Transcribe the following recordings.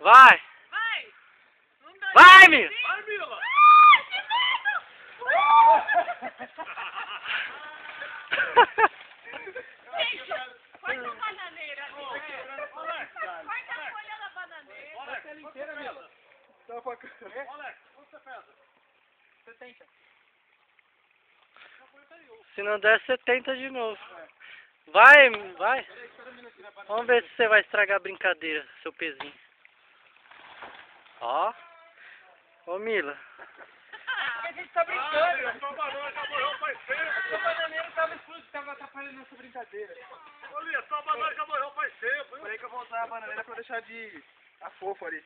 Vai! Vai! Vai, Mila! Vai, Mila! Corta a bananeira ali. Corta a folha da bananeira. Corta ela inteira, Mila. Alex, quanto você pesa? 70. Se não der, você tenta de novo. Vai, vai. Vamos ver se você vai estragar a brincadeira, seu pezinho. Ó. Ô, Mila. A gente tá brincando. Sua banana já morreu faz tempo. Sua bananeira tava explodindo, tava atrapalhando nossa brincadeira. Olha, sua banana já morreu faz tempo. Peraí que eu vou usar a bananeira pra deixar de... a fofa ali.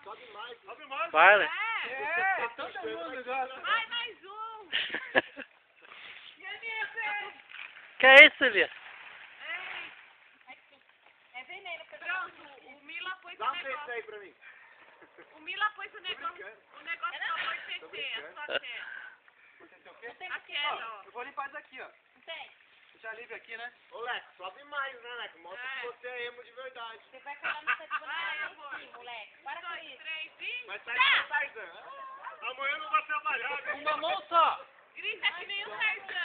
Sobe mais. Sobe mais. Vai, Lê. É, todo mundo negócio. Vai, mais um. Que é isso, Lia? É veneno. Pronto, o Mila pôs o Dá um desse negócio. aí pra mim. O Mila pôs o negócio pra pôr CC, a sua queda. Você tem o quê? A queda, ó. Eu vou limpar isso aqui, ó. Não tem? Deixa livre aqui, né? Ô, Lex, sobe mais, né, Lex? Mostra É. que você é emo de verdade. Você vai calar no seu Vai, boneco amor. sim, moleque. Para com 2, isso. 3 e... Mas sai Tá! com Tarzan. Amanhã não vai trabalhar, né? Uma mão só. Grita que nem o Tarzan.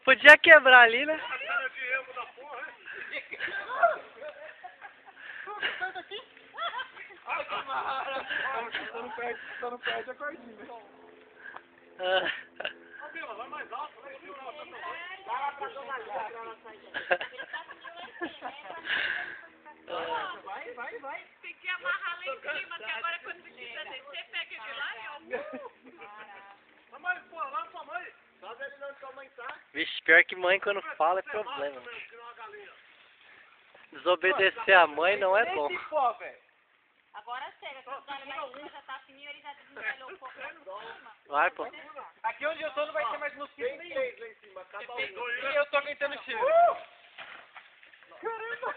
Podia quebrar ali, né? A cara de emo da porra, hein? Ai, que maravilha. Só não perde a cordinha. Ah. Ô, Mila, vai mais alto, né? Mila, ela tá tão alto. Vai lá pra Dona Lívia pra ela sair. Vai. Tem que amarrar lá em cima, que agora quando precisa descer, pega ele lá e ó. Mamãe, pô, lá pra mãe. Sobe ali onde sua mãe tá. Vixe, pior que mãe quando fala é problema. Mesmo, que nem uma galinha. Desobedecer a mãe não é bom. Pô, velho. Agora chega, que o galho lá em cima já tá fininho, ele já desengalhou um pouco lá em cima. Vai, pô. Aqui onde eu tô não vai ter mais mosquito Tem nenhum. 3 lá em cima, cada um. E eu tô aguentando cheiro. Caramba!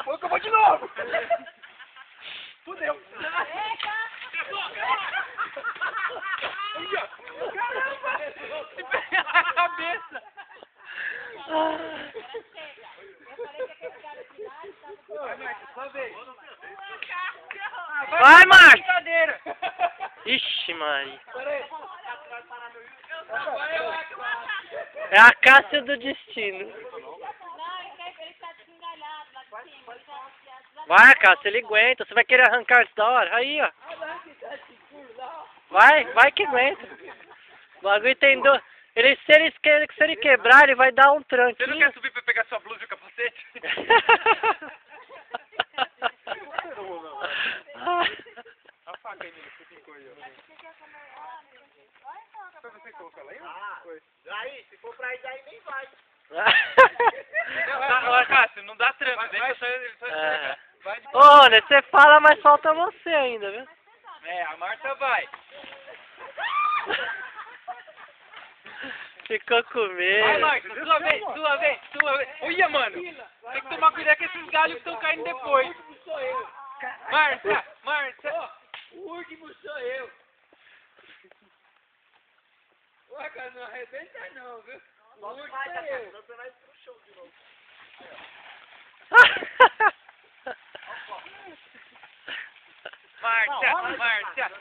Foi que eu vou de novo! Fudeu! Caramba! Se pega na cabeça! Agora chega. Eu falei que aquele galho de galho tava... Vai, Marcos, só vez. Vai, Marcos! Brincadeira! Ixi, Maria. Peraí. É a Cássia do destino. Não, ele tá desengalhado lá de cima. Ele já... Vai, Cássia, ele aguenta. Você vai querer arrancar isso da hora? Aí, ó. Vai que aguenta. O bagulho tem dor. Se ele quebrar, ele vai dar um tranquinho. Você não quer subir pra pegar sua blusa e o capacete? A faca aí, menino, que ficou aí, ó. Foi você que colocou ela aí? Ah, daí, se for pra ir, daí nem vai. Não, Cássio, não dá tranco, deixa só ele só É. vai de... Ô, né, você fala, mas falta você ainda, viu? É, a Marta vai. Ficou com Vai, medo. Marta, sua vez. Olha, mano, tem que tomar cuidado com esses galhos que estão caindo depois. Marta. O último sou eu. Ué, cara, não arrebenta não, viu? O último sou eu. Senão você vai pro chão de novo. Marta.